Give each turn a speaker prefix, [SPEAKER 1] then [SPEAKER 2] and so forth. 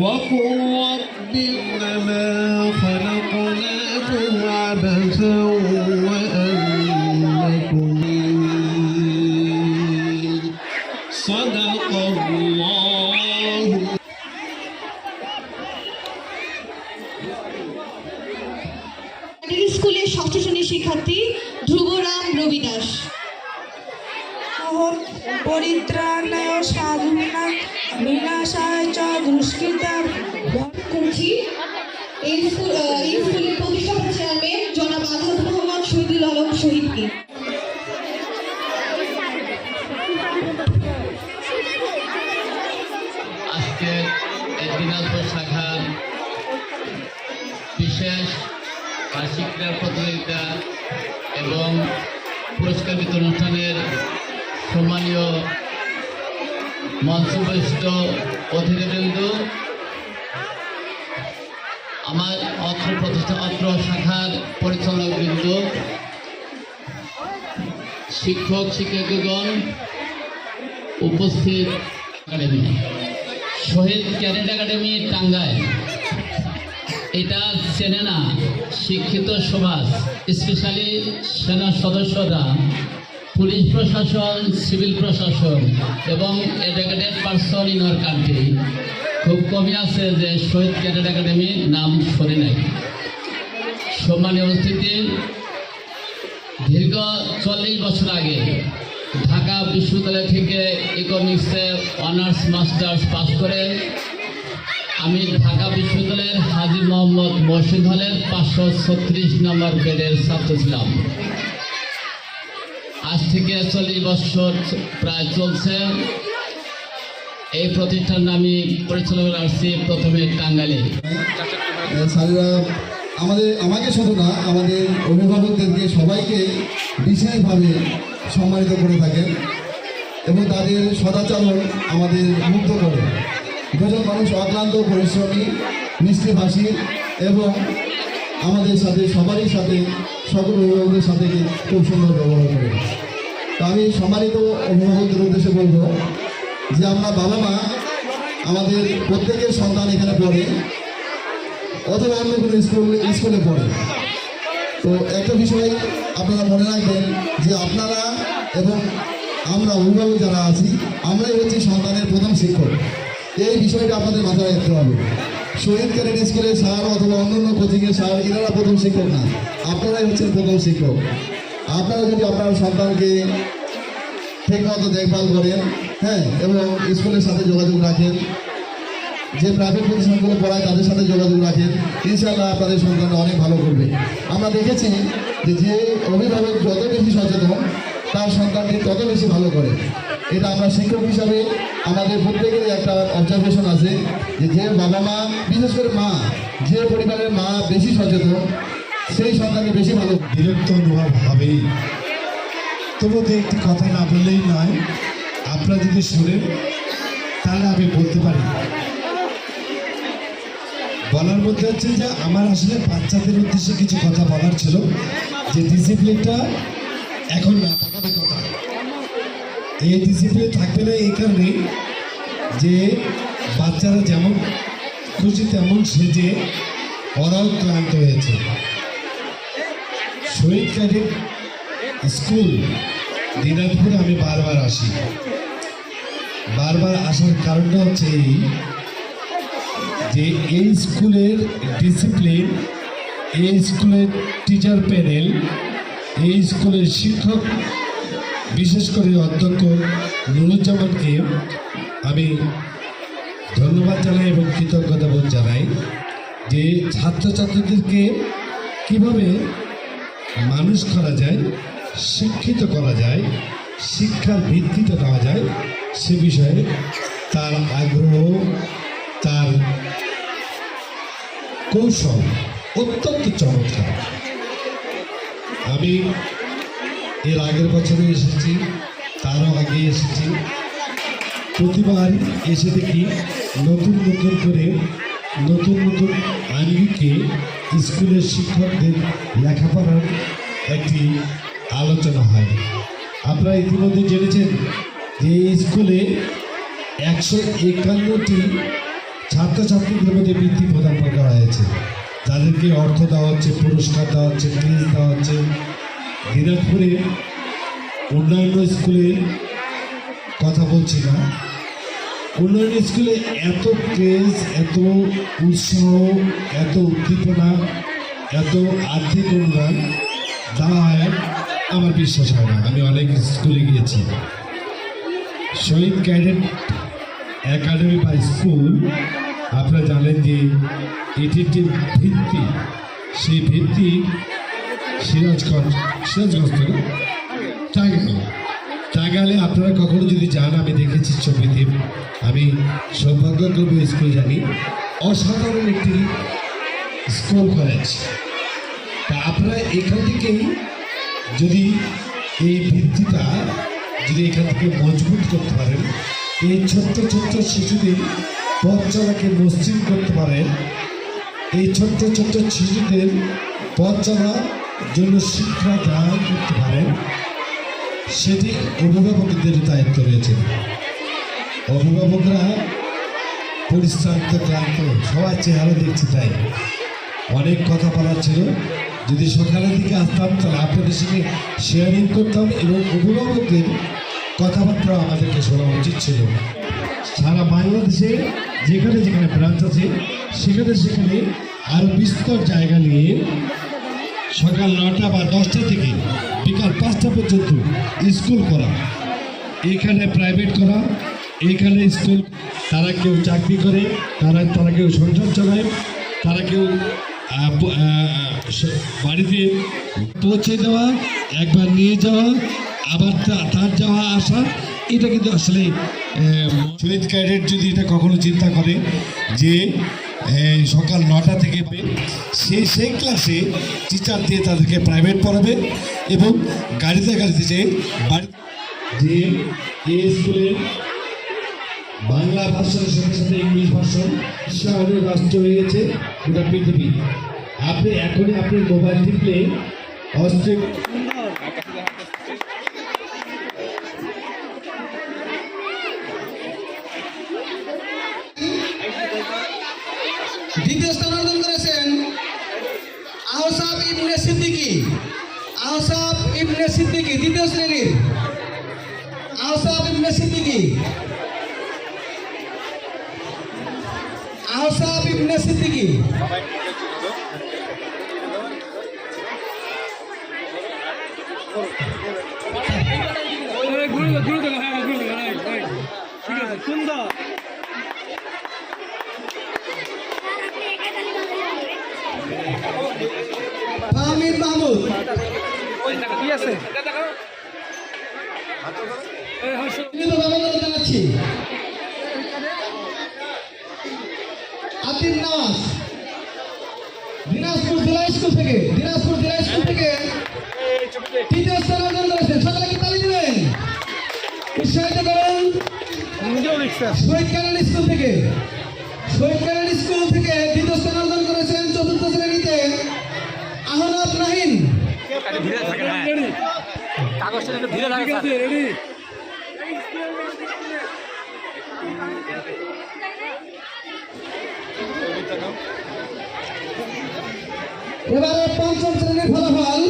[SPEAKER 1] وقل رب إنما خلقناكم عبثا وأنكم صدق الله
[SPEAKER 2] স্কুলের ষষ্ঠ শ্রেণীর শিক্ষার্থী ধ্রুবরাম রবি দাস।
[SPEAKER 3] পরিত্রাণায় সাধুনা বিনাশায় চ দুষ্কৃতাম
[SPEAKER 2] করছি এই স্কুলের প্রতিষ্ঠাতা চেয়ারম্যান জনাব আলহাজ মোহাম্মদ শহীদুল আলম শহীদকে।
[SPEAKER 4] আজকে এই দিনাজপুর শাখার বিশেষ বার্ষিক ক্রীড়া প্রতিযোগিতা এবং পুরস্কার বিতরণ অনুষ্ঠানের সম্মানীয় মঞ্চবিষ্ট অতিথিবৃন্দ, আমার অত্র শাখার পরিচালকবৃন্দ, শিক্ষক শিক্ষিকাগণ, উপস্থিত একাডেমি শহীদ ক্যাডেট একাডেমি টাঙ্গাইল এটা চেনে না শিক্ষিত সমাজ, স্পেশালি সেনা সদস্যরা, পুলিশ প্রশাসন, সিভিল প্রশাসন এবং educated person in our country খুব কমই আছে যে শহীদ ক্যাডেট একাডেমির নাম শোনে নাই। সম্মানীয় উপস্থিতি, দীর্ঘ 40 বছর আগে ঢাকা বিশ্ববিদ্যালয় থেকে ইকোনমিক্সে অনার্স মাস্টার্স পাস করে আমি ঢাকা বিশ্ববিদ্যালয়ের হাজী মোহাম্মদ মহসিন হলের 536 নম্বর গ্রেডের ছাত্র ছিলাম। আজ থেকে 40 বছর প্রায় চলছে। এই প্রতিষ্ঠান আমি পরিচালনা আসছি প্রথমে টাঙ্গাইলে।
[SPEAKER 5] স্যারেরা আমাকে শুধু না, আমাদের অভিভাবকদেরকে সবাইকে বিশেষভাবে সম্মানিত করে থাকেন এবং তাদের সদাচরণ আমাদের মুগ্ধ করে। দুজন মানুষ অক্লান্ত পরিশ্রমী, মিষ্টিভাষী এবং আমাদের সাথে সবারই সাথে সকল অভিভাবকদের সাথে খুব সুন্দর ব্যবহার করে। তো আমি সম্মানিত অভিভাবকদের উদ্দেশ্যে বলবো যে আমরা বাবা মা, আমাদের প্রত্যেকের সন্তান এখানে পড়ে অথবা অন্য কোনো স্কুলে পড়ে। তো একটা বিষয় আপনারা মনে রাখবেন যে আপনারা এবং আমরা অভিভাবক যারা আছি, আমরাই হচ্ছি সন্তানের প্রথম শিক্ষক। এই বিষয়টা আপনাদের মাথায় রাখতে হবে। শহীদ ক্যাডেট স্কুলের স্যার অথবা অন্যান্য কোচিংয়ের স্যার এনারা প্রথম শিক্ষক না, আপনারাই হচ্ছেন প্রথম শিক্ষক। আপনারা যদি আপনার সন্তানকে ঠিকমতো দেখভাল করেন, হ্যাঁ, এবং স্কুলের সাথে যোগাযোগ রাখেন, যে প্রাইভেট প্রতিষ্ঠানগুলো পড়ায় তাদের সাথে যোগাযোগ রাখেন, ইনশাআল্লাহ আপনাদের সন্তানরা অনেক ভালো করবে। আমরা দেখেছি যে অভিভাবক যত বেশি সচেতন তার সন্তানকে তত বেশি ভালো করে। এটা আমরা শিক্ষক হিসাবে আমাদের প্রত্যেকেরই একটা অবজারভেশন আছে যে বাবা মা, বিশেষ করে মা, যে পরিবারের মা বেশি সচেতন সেই সন্তানকে বেশি ভালো।
[SPEAKER 6] বিরক্ত অনুভব হবেই, তবু তো একটি কথা না বললেই নয়। আপনারা যদি শুনেন তাহলে আমি বলতে পারি। বলার মধ্যে হচ্ছে যে আমার আসলে বাচ্চাদের উদ্দেশ্যে কিছু কথা বলার ছিল, যে ডিসিপ্লিনটা এখন না থাকার কথা। এই ডিসিপ্লিন থাকবে না এই কারণে যে বাচ্চারা যেমন খুশি তেমন সেজে ওরাও ক্লান্ত হয়েছে। শহীদ ক্যাডেট স্কুল দিনাজপুরে আমি বারবার আসি। বারবার আসার কারণটা হচ্ছে এই যে এই স্কুলের ডিসিপ্লিন, এই স্কুলের টিচার প্যানেল, এই স্কুলের শিক্ষক, বিশেষ করে অধ্যক্ষ নুরুজ্জামানকে আমি ধন্যবাদ জানাই এবং কৃতজ্ঞতা বোধ জানাই যে ছাত্রছাত্রীদেরকে কীভাবে মানুষ করা যায়, শিক্ষিত করা যায়, শিক্ষার ভিত্তিতে দেওয়া যায়, সে বিষয়ে তার আগ্রহ, তার কৌশল অত্যন্ত চমৎকার। আমি এর আগের বছরে এসেছি, তারও আগে এসেছি। প্রতিবার এসে দেখি নতুন নতুন করে নতুন নতুন আঙ্গিকে স্কুলের শিক্ষকদের লেখাপড়ার একটি আলোচনা হয়। আপনারা ইতিমধ্যে জেনেছেন যে এই স্কুলে 151টি ছাত্রছাত্রীদের মধ্যে বৃত্তি প্রদান করা হয়েছে, যাদেরকে অর্থ দেওয়া হচ্ছে, পুরস্কার দেওয়া হচ্ছে, প্রাইজ দেওয়া হচ্ছে। দিনাজপুরে অন্যান্য স্কুলে কথা বলছি না, অন্যান্য স্কুলে এত ক্রেজ, এত উৎসাহ, এত উদ্দীপনা, এত আর্থিক অনুদান দেওয়া হয় আমার বিশ্বাস হয় না। আমি অনেক স্কুলে গিয়েছি। শহীদ ক্যাডেট একাডেমি বা স্কুল, আপনারা জানেন যে এটির যে ভিত্তি, সেই ভিত্তি সিরাজগঞ্জ থেকে টাঙ্গাইলে আপনারা কখনো যদি যান, আমি দেখেছি ছবিতে, আমি সৌভাগ্যক্রমে স্কুল জানি, অসাধারণ একটি স্কুল কলেজ। তা আপনারা এখান থেকেই যদি এই ভিত্তিটা যদি এখান থেকে মজবুত করতে পারেন, এই ছোট্ট ছোট্ট শিশুদের পথ চলাকে মসৃণ করতে পারেন, এই ছোট্ট ছোট্ট শিশুদের পথ চলার জন্য শিক্ষা দান করতে পারেন, সেটি অভিভাবকদের দায়িত্ব রয়েছে। অভিভাবকরা পরিশ্রান্ত, ক্লান্ত, সবার চেহারা দেখছি, তাই অনেক কথা বলার ছিল। যদি সকালের দিকে আসতাম তাহলে আপনাদের সঙ্গে শেয়ারিং করতাম এবং অভিভাবকদের কথাবার্তা আমাদেরকে শোনা উচিত ছিল। সারা বাংলাদেশে যেখানে যেখানে ব্রাঞ্চ আছে সেখানে আরও বিস্তর জায়গা নিয়ে সকাল 9টা বা 10টা থেকে বিকাল 5টা পর্যন্ত স্কুল করা, এখানে প্রাইভেট করা, এখানে স্কুল, তারা কেউ চাকরি করে, তারা কেউ সংসার চালায়, তারা কেউ বাড়িতে পৌঁছে দেওয়া, একবার নিয়ে যাওয়া, আবার তার যাওয়া আসা, এটা কিন্তু আসলে শহীদ ক্যাডেট যদি এটা কখনো চিন্তা করে যে সকাল 9টা থেকে সেই ক্লাসে টিচার দিয়ে তাদেরকে প্রাইভেট পড়াবে এবং গাড়িতে যে বাড়ি যে এই স্কুলে বাংলা ভাষার সাথে সাথে ইংলিশ ভাষণ শিক্ষার রাষ্ট্র হয়ে গেছে গোটা পৃথিবী। আপনি এখনই আপনার মোবাইল টিপলে
[SPEAKER 1] দ্বিতীয় স্থান অর্জন করেছেন আহসাব ইবনে সিদ্দিকী, দ্বিতীয় শ্রেণীর আহসাব ইবনে সিদ্দিকী। ফাহমিদ মাহমুদ, জানাচ্ছি আতিম নওয়াজ, দিনাজপুর জেলা স্কুল থেকে তৃতীয় স্থান অর্জন করেছেন। সকলে কি তালি দিবেন? উৎসাহিত করুন। শহীদ ক্যাডেট স্কুল থেকে দ্বিতীয় স্থান অর্জন করেছেন চতুর্থ শ্রেণীতে আহনাব নাহিন। এবারে পঞ্চম শ্রেণীর ফলাফল